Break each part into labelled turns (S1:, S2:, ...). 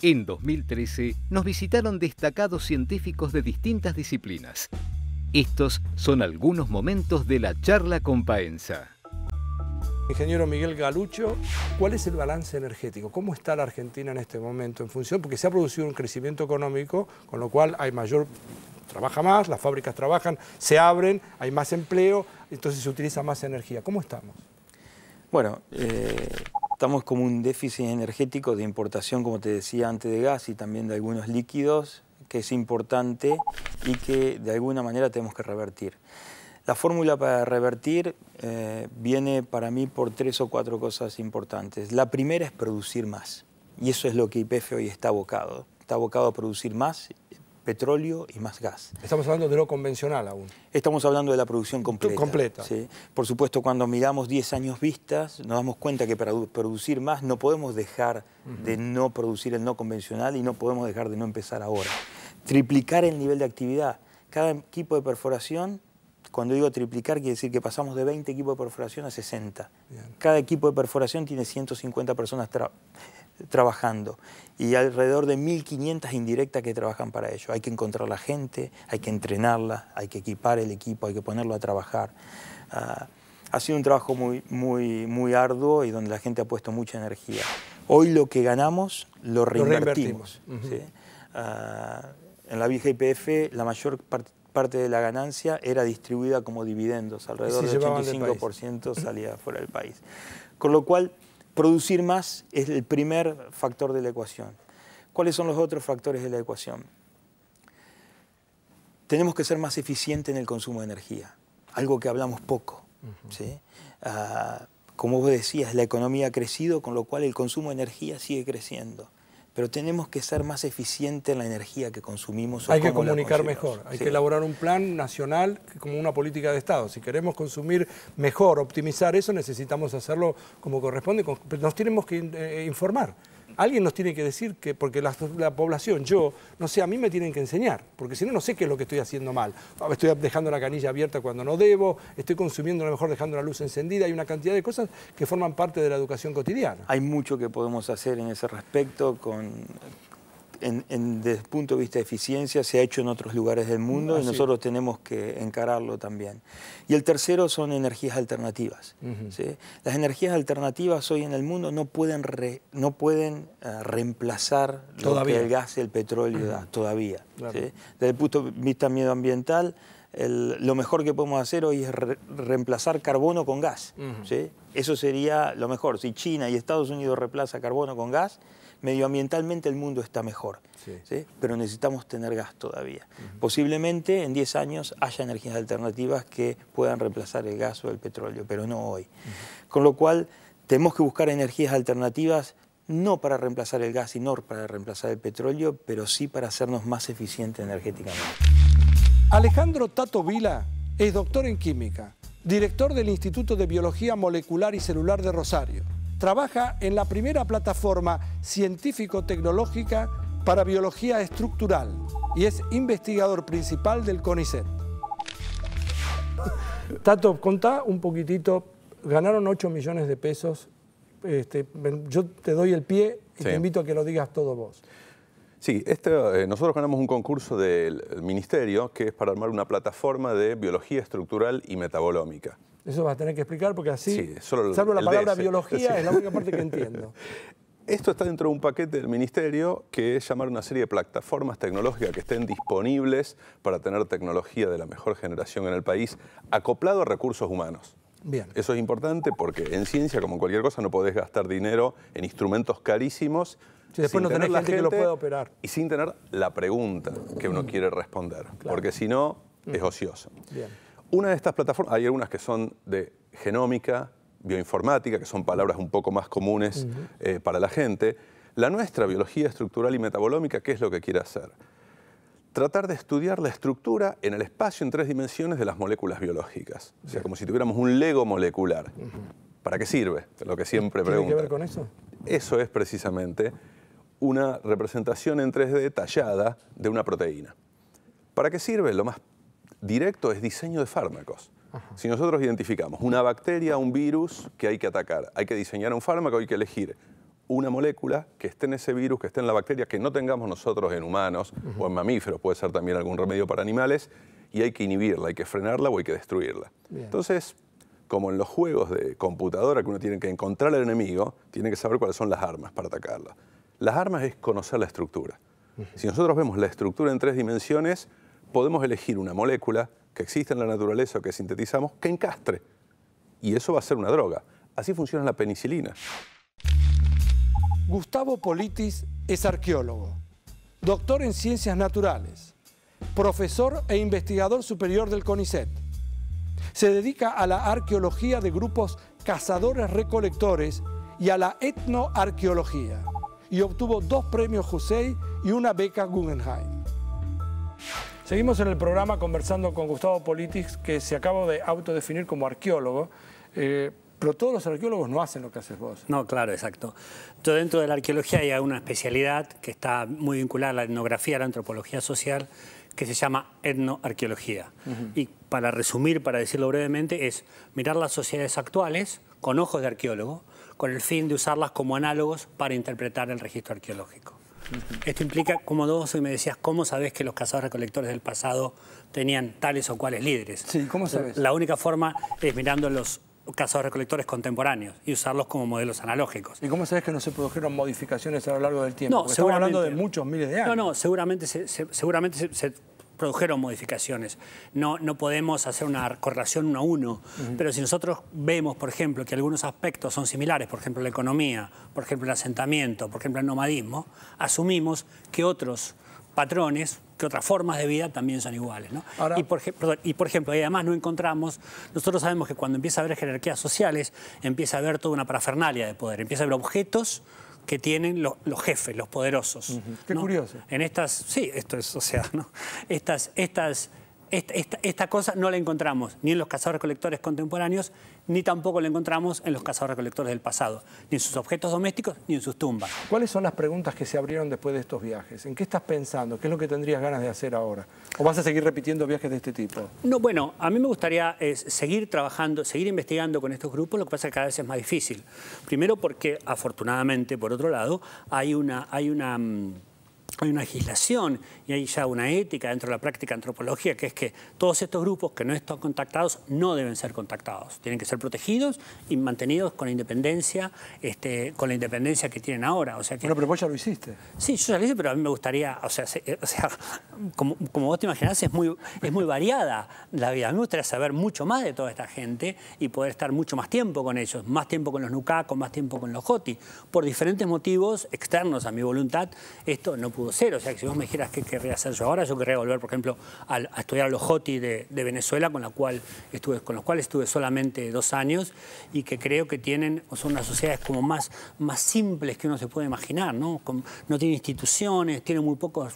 S1: En 2013 nos visitaron destacados científicos de distintas disciplinas. Estos son algunos momentos de la charla con Paenza.
S2: Ingeniero Miguel Galucho, ¿cuál es el balance energético? ¿Cómo está la Argentina en este momento en función? Porque se ha producido un crecimiento económico, con lo cual hay trabaja más, las fábricas trabajan, se abren, hay más empleo, entonces se utiliza más energía. ¿Cómo estamos?
S3: Bueno, estamos como un déficit energético de importación, como te decía antes, de gas y también de algunos líquidos, que es importante y que de alguna manera tenemos que revertir. La fórmula para revertir viene para mí por 3 o 4 cosas importantes. La primera es producir más, y eso es lo que YPF hoy está abocado. Está abocado a producir más petróleo y más gas.
S2: Estamos hablando de lo convencional aún.
S3: Estamos hablando de la producción completa.
S2: ¿Sí?
S3: Por supuesto, cuando miramos 10 años vistas, nos damos cuenta que para producir más no podemos dejar de no producir el no convencional y no podemos dejar de no empezar ahora. Triplicar el nivel de actividad. Cada equipo de perforación, cuando digo triplicar, quiere decir que pasamos de 20 equipos de perforación a 60. Bien. Cada equipo de perforación tiene 150 personas trabajando y alrededor de 1.500 indirectas que trabajan para ello. Hay que encontrar la gente, hay que entrenarla, hay que equipar el equipo, hay que ponerlo a trabajar. Ha sido un trabajo muy arduo y donde la gente ha puesto mucha energía. Hoy lo que ganamos lo reinvertimos. ¿Sí? En la vieja YPF la mayor parte de la ganancia era distribuida como dividendos, alrededor del 85% salía fuera del país. Con lo cual, producir más es el primer factor de la ecuación. ¿Cuáles son los otros factores de la ecuación? Tenemos que ser más eficientes en el consumo de energía, algo que hablamos poco. ¿Sí? Como vos decías, la economía ha crecido, con lo cual el consumo de energía sigue creciendo. Pero tenemos que ser más eficientes en la energía que consumimos.
S2: Hay que comunicar mejor, hay que elaborar un plan nacional como una política de Estado. Si queremos consumir mejor, optimizar eso, necesitamos hacerlo como corresponde, nos tenemos que informar. Alguien nos tiene que decir que, porque la población, yo, no sé, a mí me tienen que enseñar, porque si no, no sé qué es lo que estoy haciendo mal. Estoy dejando la canilla abierta cuando no debo, estoy consumiendo a lo mejor dejando la luz encendida, hay una cantidad de cosas que forman parte de la educación cotidiana.
S3: Hay mucho que podemos hacer en ese respecto, desde el punto de vista de eficiencia, se ha hecho en otros lugares del mundo y nosotros tenemos que encararlo también. Y el tercero son energías alternativas. ¿Sí? Las energías alternativas hoy en el mundo no pueden reemplazar lo que el gas y el petróleo da, todavía. Claro. ¿Sí? Desde el punto de vista medioambiental, lo mejor que podemos hacer hoy es reemplazar carbono con gas. ¿Sí? Eso sería lo mejor. Si China y Estados Unidos reemplazan carbono con gas, medioambientalmente el mundo está mejor, ¿sí? Pero necesitamos tener gas todavía. Posiblemente en 10 años haya energías alternativas que puedan reemplazar el gas o el petróleo, pero no hoy. Con lo cual tenemos que buscar energías alternativas no para reemplazar el gas y no para reemplazar el petróleo, pero sí para hacernos más eficientes energéticamente.
S2: Alejandro Tato Vila es doctor en química, director del Instituto de Biología Molecular y Celular de Rosario. Trabaja en la primera plataforma científico-tecnológica para biología estructural y es investigador principal del CONICET. Tato, contá un poquitito, ganaron 8 millones de pesos, yo te doy el pie y te invito a que lo digas todo vos.
S4: Sí, nosotros ganamos un concurso del Ministerio que es para armar una plataforma de biología estructural y metabolómica. Eso
S2: vas a tener que explicar porque así, salvo la palabra biología, es la única parte que entiendo.
S4: Esto está dentro de un paquete del Ministerio que es llamar una serie de plataformas tecnológicas que estén disponibles para tener tecnología de la mejor generación en el país, acoplado a recursos humanos.
S2: Bien.
S4: Eso es importante porque en ciencia, como en cualquier cosa, no podés gastar dinero en instrumentos carísimos
S2: si después no tenés gente que lo pueda operar.
S4: Y sin tener la pregunta que uno quiere responder, porque si no, es ocioso.
S2: Bien.
S4: Una de estas plataformas, hay algunas que son de genómica, bioinformática, que son palabras un poco más comunes para la gente. La nuestra, biología estructural y metabolómica, ¿qué es lo que quiere hacer? Tratar de estudiar la estructura en el espacio en 3 dimensiones de las moléculas biológicas. O sea, como si tuviéramos un Lego molecular. ¿Para qué sirve? Lo que siempre preguntan.
S2: ¿Tiene que ver con eso?
S4: Eso es precisamente una representación en 3D detallada de una proteína. ¿Para qué sirve? Lo más directo es diseño de fármacos. Si nosotros identificamos una bacteria, un virus que hay que atacar, hay que diseñar un fármaco, hay que elegir una molécula que esté en ese virus, que esté en la bacteria, que no tengamos nosotros en humanos o en mamíferos, puede ser también algún remedio para animales, y hay que inhibirla, hay que frenarla o hay que destruirla. Bien. Entonces, como en los juegos de computadora que uno tiene que encontrar al enemigo, tiene que saber cuáles son las armas para atacarla. Las armas es conocer la estructura. Si nosotros vemos la estructura en 3 dimensiones, podemos elegir una molécula que existe en la naturaleza o que sintetizamos que encastre. Y eso va a ser una droga. Así funciona la penicilina.
S2: Gustavo Politis es arqueólogo, doctor en Ciencias Naturales, profesor e investigador superior del CONICET. Se dedica a la arqueología de grupos cazadores-recolectores y a la etnoarqueología, y obtuvo 2 premios Jusey y una beca Guggenheim. Seguimos en el programa conversando con Gustavo Politis, que se acaba de autodefinir como arqueólogo, pero todos los arqueólogos no hacen lo que haces vos.
S5: No, claro, exacto. Entonces, dentro de la arqueología hay una especialidad que está muy vinculada a la etnografía, a la antropología social, que se llama etnoarqueología. Y para resumir, para decirlo brevemente, es mirar las sociedades actuales con ojos de arqueólogo, con el fin de usarlas como análogos para interpretar el registro arqueológico. Esto implica, como vos me decías, ¿cómo sabés que los cazadores-recolectores del pasado tenían tales o cuales líderes?
S2: Sí, ¿cómo sabés?
S5: La única forma es mirando los cazadores-recolectores contemporáneos y usarlos como modelos analógicos.
S2: ¿Y cómo sabés que no se produjeron modificaciones a lo largo del tiempo?
S5: No,
S2: porque estamos hablando de muchos miles de años.
S5: No, seguramente se produjeron modificaciones. No podemos hacer una correlación 1 a 1, pero si nosotros vemos, por ejemplo, que algunos aspectos son similares, por ejemplo, la economía, por ejemplo, el asentamiento, por ejemplo, el nomadismo, asumimos que otros patrones, que otras formas de vida también son iguales, ¿no? Ahora, y por ejemplo, y además no encontramos, nosotros sabemos que cuando empieza a haber jerarquías sociales, empieza a haber toda una parafernalia de poder, empieza a haber objetos que tienen los jefes, los poderosos.
S2: Qué
S5: ¿no?
S2: curioso.
S5: En estas, sí, esto es, o sea, ¿no? Esta cosa no la encontramos ni en los cazadores-recolectores contemporáneos, ni tampoco la encontramos en los cazadores-recolectores del pasado, ni en sus objetos domésticos, ni en sus tumbas.
S2: ¿Cuáles son las preguntas que se abrieron después de estos viajes? ¿En qué estás pensando? ¿Qué es lo que tendrías ganas de hacer ahora? ¿O vas a seguir repitiendo viajes de este tipo?
S5: No, bueno, a mí me gustaría seguir trabajando, seguir investigando con estos grupos, lo que pasa es que cada vez es más difícil. Primero porque, afortunadamente, por otro lado, hay una legislación y hay ya una ética dentro de la práctica antropológica, que es que todos estos grupos que no están contactados no deben ser contactados. Tienen que ser protegidos y mantenidos con la independencia que tienen ahora. O sea que,
S2: bueno, pero vos ya lo hiciste.
S5: Sí, yo ya lo hice, pero a mí me gustaría, como vos te imaginás, es muy variada la vida. A mí me gustaría saber mucho más de toda esta gente y poder estar mucho más tiempo con ellos, más tiempo con los Nukakos, más tiempo con los Joti. Por diferentes motivos externos a mi voluntad, esto no pudo ser. O sea, que si vos me dijeras qué querría hacer yo ahora, yo querría volver, por ejemplo, a estudiar a los Joti de Venezuela, con los cuales estuve solamente 2 años, y que creo que son unas sociedades como más simples que uno se puede imaginar, ¿no? No tienen instituciones, tienen muy pocos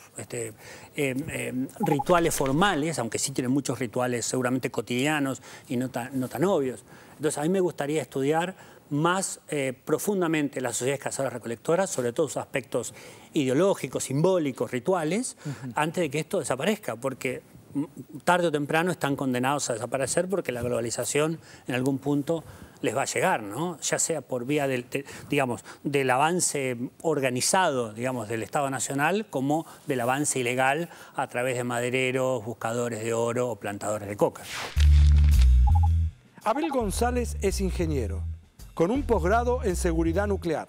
S5: rituales formales, aunque sí tienen muchos rituales seguramente cotidianos y no tan obvios. Entonces, a mí me gustaría estudiar más profundamente las sociedades cazadoras-recolectoras, sobre todo sus aspectos ideológicos, simbólicos, rituales, antes de que esto desaparezca, porque tarde o temprano están condenados a desaparecer porque la globalización en algún punto les va a llegar, ¿no? Ya sea por vía del avance organizado, del Estado Nacional, como del avance ilegal a través de madereros, buscadores de oro o plantadores de coca.
S2: Abel González es ingeniero, con un posgrado en seguridad nuclear.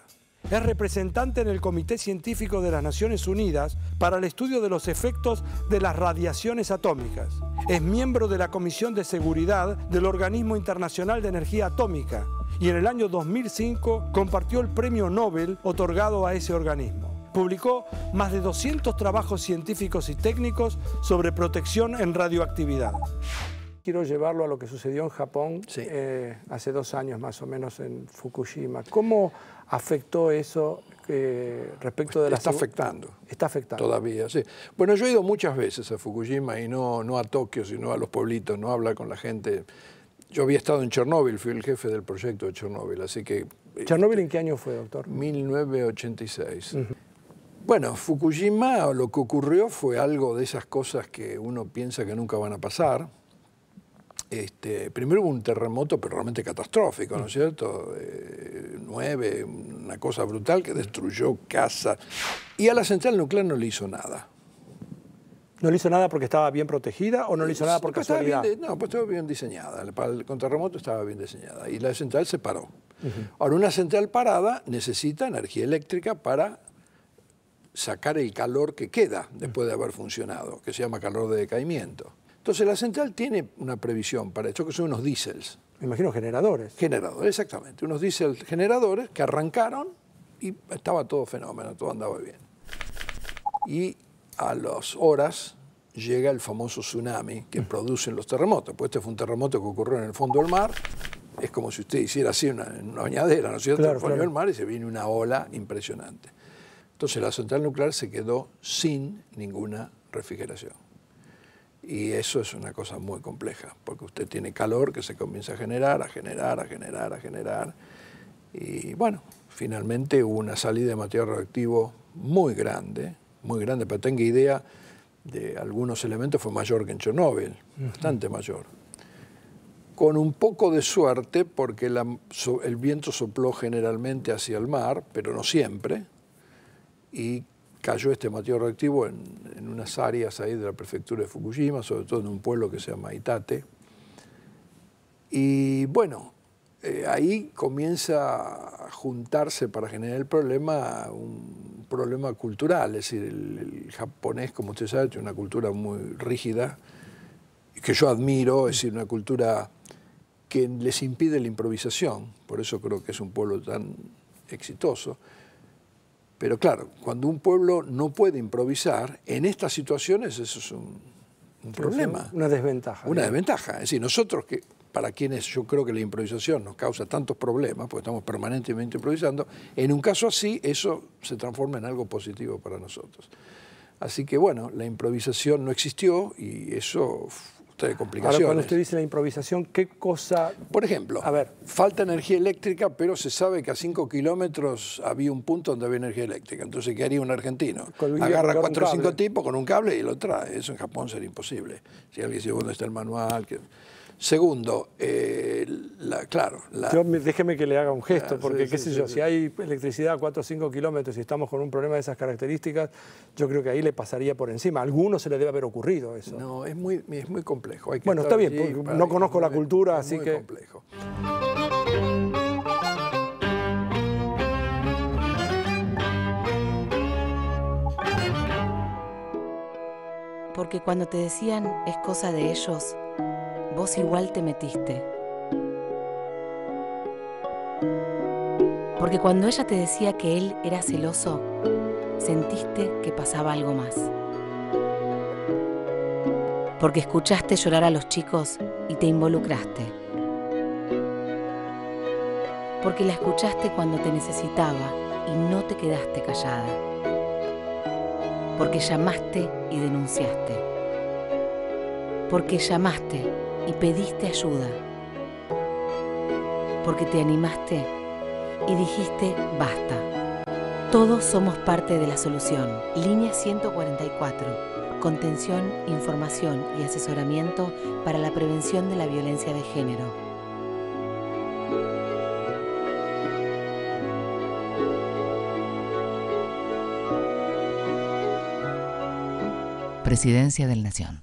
S2: Es representante en el Comité Científico de las Naciones Unidas para el estudio de los efectos de las radiaciones atómicas. Es miembro de la Comisión de Seguridad del Organismo Internacional de Energía Atómica y en el año 2005 compartió el Premio Nobel otorgado a ese organismo. Publicó más de 200 trabajos científicos y técnicos sobre protección en radioactividad. Quiero llevarlo a lo que sucedió en Japón hace 2 años más o menos en Fukushima. ¿Cómo afectó eso respecto de la...
S6: Está afectando.
S2: Está afectando.
S6: Todavía, sí. Bueno, yo he ido muchas veces a Fukushima y no a Tokio, sino a los pueblitos, no a hablar con la gente. Yo había estado en Chernóbil, fui el jefe del proyecto de Chernóbil, así que...
S2: ¿Chernóbil en qué año fue, doctor?
S6: 1986. Bueno, Fukushima, lo que ocurrió fue algo de esas cosas que uno piensa que nunca van a pasar. Primero hubo un terremoto, pero realmente catastrófico, ¿no es cierto? 9, una cosa brutal que destruyó casas. Y a la central nuclear no le hizo nada.
S2: ¿No le hizo nada porque estaba bien protegida o no le hizo nada por casualidad?
S6: Pues estaba bien diseñada. Para el contrarremoto estaba bien diseñada. Y la central se paró. Ahora, una central parada necesita energía eléctrica para sacar el calor que queda después de haber funcionado, que se llama calor de decaimiento. Entonces la central tiene una previsión para esto, que son unos diésels.
S2: Me imagino generadores.
S6: Generadores, exactamente. Unos diésel generadores que arrancaron y estaba todo fenómeno, todo andaba bien. Y a las horas llega el famoso tsunami que producen los terremotos. Pues este fue un terremoto que ocurrió en el fondo del mar. Es como si usted hiciera así una bañadera, ¿no es cierto?
S2: Claro,
S6: en el fondo del mar y se viene una ola impresionante. Entonces la central nuclear se quedó sin ninguna refrigeración. Y eso es una cosa muy compleja, porque usted tiene calor que se comienza a generar. Y bueno, finalmente hubo una salida de material radioactivo muy grande, para que tenga idea de algunos elementos, fue mayor que en Chernóbil, bastante mayor. Con un poco de suerte, porque el viento sopló generalmente hacia el mar, pero no siempre, y cayó este material radioactivo en unas áreas ahí de la prefectura de Fukushima, sobre todo en un pueblo que se llama Itate. Y bueno, ahí comienza a juntarse para generar el problema, un problema cultural. Es decir, el japonés, como usted sabe, tiene una cultura muy rígida, que yo admiro, es decir, una cultura que les impide la improvisación. Por eso creo que es un pueblo tan exitoso. Pero claro, cuando un pueblo no puede improvisar, en estas situaciones eso es un problema.
S2: Una desventaja.
S6: Una desventaja. Es decir, nosotros, para quienes yo creo que la improvisación nos causa tantos problemas, porque estamos permanentemente improvisando, en un caso así eso se transforma en algo positivo para nosotros. Así que bueno, la improvisación no existió y eso trae complicaciones.
S2: Ahora, cuando usted dice la improvisación, ¿qué cosa?
S6: Por ejemplo, falta energía eléctrica, pero se sabe que a 5 kilómetros había un punto donde había energía eléctrica. Entonces, ¿qué haría un argentino? Agarra 4 o 5 tipos con un cable y lo trae. Eso en Japón sería imposible. Si alguien dice, ¿dónde está el manual? Segundo,
S2: déjeme que le haga un gesto, porque qué sé yo, si hay electricidad a 4 o 5 kilómetros y estamos con un problema de esas características, yo creo que ahí le pasaría por encima. A algunos se le debe haber ocurrido eso.
S6: No, es muy complejo.
S2: Bueno, está bien, porque no conozco la cultura, así que...
S6: Es muy complejo.
S7: Porque cuando te decían es cosa de ellos, vos igual te metiste. Porque cuando ella te decía que él era celoso, sentiste que pasaba algo más. Porque escuchaste llorar a los chicos y te involucraste. Porque la escuchaste cuando te necesitaba y no te quedaste callada. Porque llamaste y denunciaste. Porque llamaste y pediste ayuda. Porque te animaste y dijiste basta. Todos somos parte de la solución. Línea 144. Contención, información y asesoramiento para la prevención de la violencia de género. Presidencia de la Nación.